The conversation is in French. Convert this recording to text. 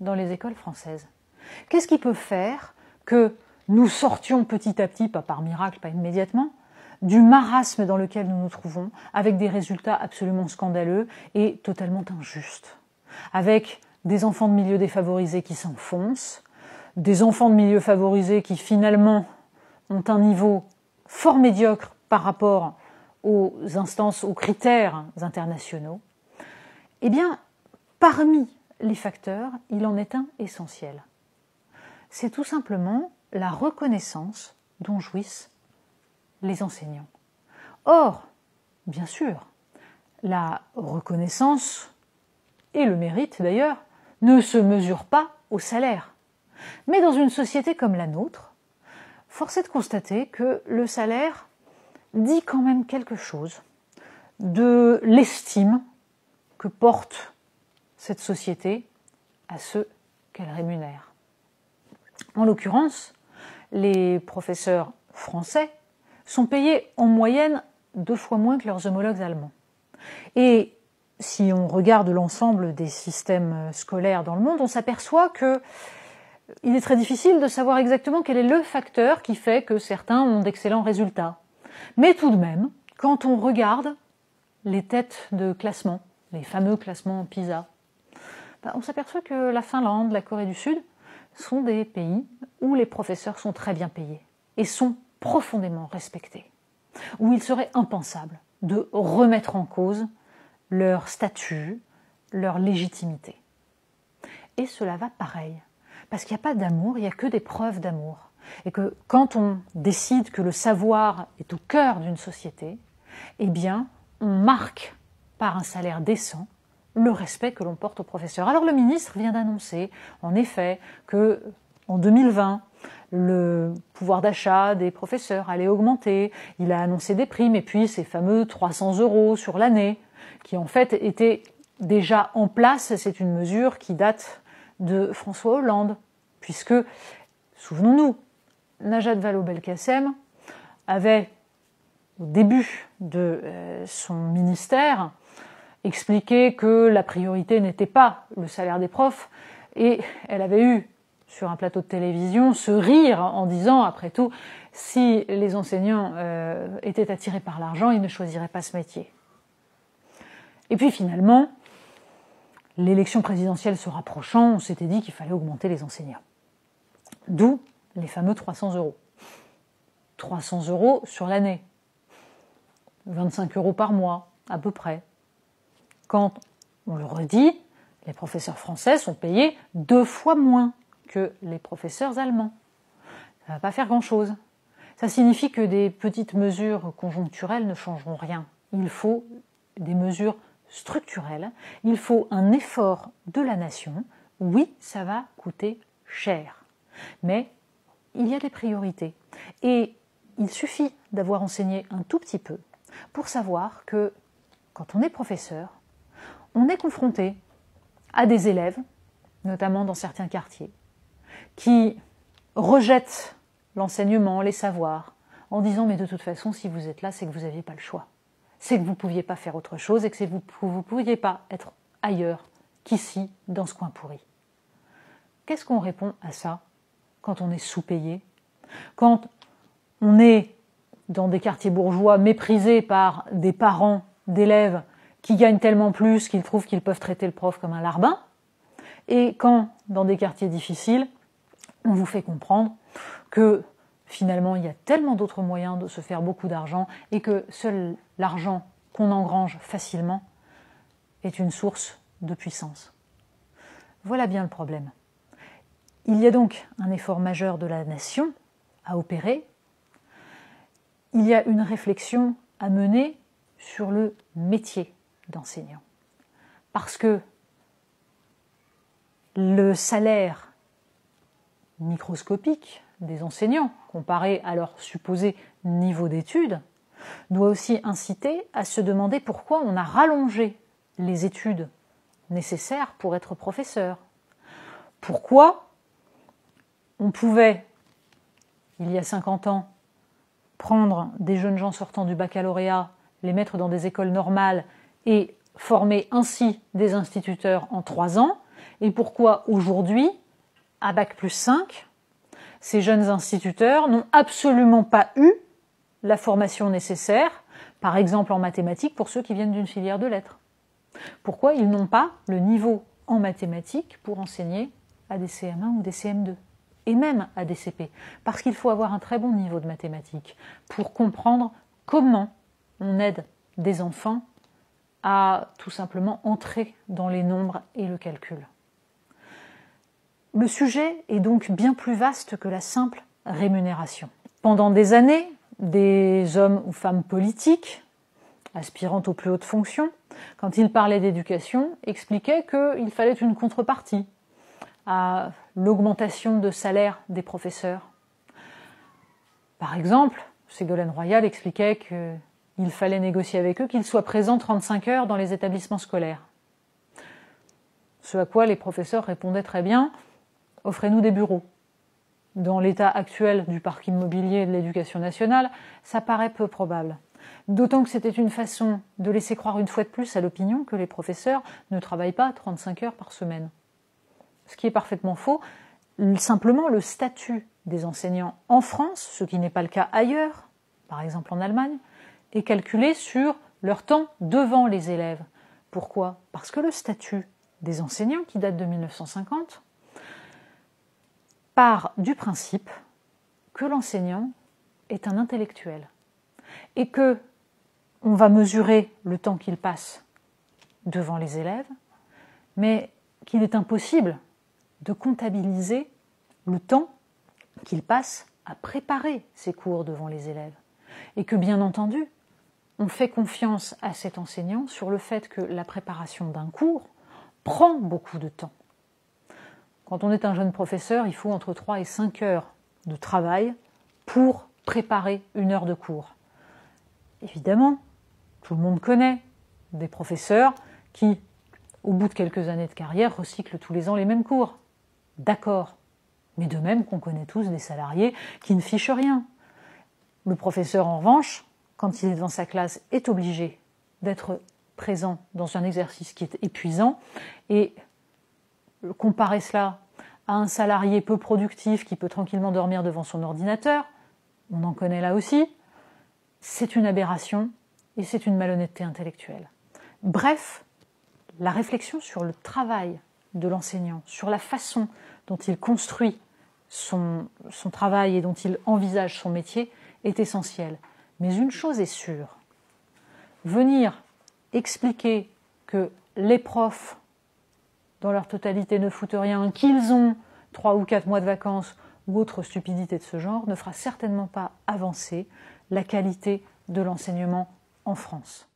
dans les écoles françaises? Qu'est-ce qui peut faire que nous sortions petit à petit, pas par miracle, pas immédiatement, du marasme dans lequel nous nous trouvons, avec des résultats absolument scandaleux et totalement injustes, avec des enfants de milieux défavorisés qui s'enfoncent, des enfants de milieux favorisés qui finalement ont un niveau fort médiocre par rapport aux instances, aux critères internationaux. Eh bien, parmi les facteurs, il en est un essentiel. C'est tout simplement la reconnaissance dont jouissent les enseignants. Or, bien sûr, la reconnaissance, et le mérite d'ailleurs, ne se mesurent pas au salaire. Mais dans une société comme la nôtre, force est de constater que le salaire dit quand même quelque chose de l'estime que porte cette société à ceux qu'elle rémunère. En l'occurrence, les professeurs français sont payés en moyenne 2 fois moins que leurs homologues allemands. Et si on regarde l'ensemble des systèmes scolaires dans le monde, on s'aperçoit qu'il est très difficile de savoir exactement quel est le facteur qui fait que certains ont d'excellents résultats. Mais tout de même, quand on regarde les têtes de classement, les fameux classements PISA, on s'aperçoit que la Finlande, la Corée du Sud sont des pays où les professeurs sont très bien payés et sont profondément respectés, où il serait impensable de remettre en cause leur statut, leur légitimité. Et cela va pareil, parce qu'il n'y a pas d'amour, il n'y a que des preuves d'amour. Et que quand on décide que le savoir est au cœur d'une société, eh bien, on marque par un salaire décent le respect que l'on porte aux professeurs. Alors le ministre vient d'annoncer, en effet, que en 2020, le pouvoir d'achat des professeurs allait augmenter. Il a annoncé des primes et puis ces fameux 300 € sur l'année, qui en fait étaient déjà en place. C'est une mesure qui date de François Hollande, puisque, souvenons-nous, Najat Vallaud-Belkacem avait, au début de son ministère, expliqué que la priorité n'était pas le salaire des profs, et elle avait eu, sur un plateau de télévision, ce rire en disant, après tout, si les enseignants étaient attirés par l'argent, ils ne choisiraient pas ce métier. Et puis finalement, l'élection présidentielle se rapprochant, on s'était dit qu'il fallait augmenter les enseignants. D'où les fameux 300 €. 300 € sur l'année. 25 € par mois, à peu près. Quand, on le redit, les professeurs français sont payés 2 fois moins que les professeurs allemands. Ça ne va pas faire grand-chose. Ça signifie que des petites mesures conjoncturelles ne changeront rien. Il faut des mesures structurelles, il faut un effort de la nation. Oui, ça va coûter cher. Mais il y a des priorités. Et il suffit d'avoir enseigné un tout petit peu pour savoir que quand on est professeur, on est confronté à des élèves, notamment dans certains quartiers, qui rejettent l'enseignement, les savoirs, en disant « mais de toute façon, si vous êtes là, c'est que vous n'aviez pas le choix. C'est que vous ne pouviez pas faire autre chose et que vous ne pouviez pas être ailleurs qu'ici, dans ce coin pourri. » Qu'est-ce qu'on répond à ça quand on est sous-payé, quand on est dans des quartiers bourgeois méprisés par des parents d'élèves qui gagnent tellement plus qu'ils trouvent qu'ils peuvent traiter le prof comme un larbin, et quand, dans des quartiers difficiles, on vous fait comprendre que finalement, il y a tellement d'autres moyens de se faire beaucoup d'argent et que seul l'argent qu'on engrange facilement est une source de puissance. Voilà bien le problème. Il y a donc un effort majeur de la nation à opérer. Il y a une réflexion à mener sur le métier d'enseignant. Parce que le salaire microscopique des enseignants, comparé à leur supposé niveau d'études, doit aussi inciter à se demander pourquoi on a rallongé les études nécessaires pour être professeur. Pourquoi on pouvait, il y a 50 ans, prendre des jeunes gens sortant du baccalauréat, les mettre dans des écoles normales et former ainsi des instituteurs en 3 ans, Et pourquoi aujourd'hui, à Bac+5, ces jeunes instituteurs n'ont absolument pas eu la formation nécessaire, par exemple en mathématiques, pour ceux qui viennent d'une filière de lettres. Pourquoi ils n'ont pas le niveau en mathématiques pour enseigner à des CM1 ou des CM2, et même à des CP. Parce qu'il faut avoir un très bon niveau de mathématiques pour comprendre comment on aide des enfants à tout simplement entrer dans les nombres et le calcul. Le sujet est donc bien plus vaste que la simple rémunération. Pendant des années, des hommes ou femmes politiques, aspirant aux plus hautes fonctions, quand ils parlaient d'éducation, expliquaient qu'il fallait une contrepartie à l'augmentation de salaire des professeurs. Par exemple, Ségolène Royal expliquait qu'il fallait négocier avec eux qu'ils soient présents 35 heures dans les établissements scolaires. Ce à quoi les professeurs répondaient très bien « offrez-nous des bureaux ». Dans l'état actuel du parc immobilier de l'éducation nationale, ça paraît peu probable. D'autant que c'était une façon de laisser croire une fois de plus à l'opinion que les professeurs ne travaillent pas 35 heures par semaine. Ce qui est parfaitement faux. Simplement, le statut des enseignants en France, ce qui n'est pas le cas ailleurs, par exemple en Allemagne, est calculé sur leur temps devant les élèves. Pourquoi ? Parce que le statut des enseignants, qui date de 1950, part du principe que l'enseignant est un intellectuel et que on va mesurer le temps qu'il passe devant les élèves, mais qu'il est impossible de comptabiliser le temps qu'il passe à préparer ses cours devant les élèves. Et que bien entendu, on fait confiance à cet enseignant sur le fait que la préparation d'un cours prend beaucoup de temps. Quand on est un jeune professeur, il faut entre 3 et 5 heures de travail pour préparer une heure de cours. Évidemment, tout le monde connaît des professeurs qui, au bout de quelques années de carrière, recyclent tous les ans les mêmes cours. D'accord. Mais de même qu'on connaît tous des salariés qui ne fichent rien. Le professeur, en revanche, quand il est dans sa classe, est obligé d'être présent dans un exercice qui est épuisant, et comparer cela à un salarié peu productif qui peut tranquillement dormir devant son ordinateur, on en connaît là aussi, c'est une aberration et c'est une malhonnêteté intellectuelle. Bref, la réflexion sur le travail de l'enseignant, sur la façon dont il construit son travail et dont il envisage son métier est essentielle. Mais une chose est sûre, venir expliquer que les profs, dans leur totalité, ne foutent rien, qu'ils ont 3 ou 4 mois de vacances ou autre stupidité de ce genre, ne fera certainement pas avancer la qualité de l'enseignement en France.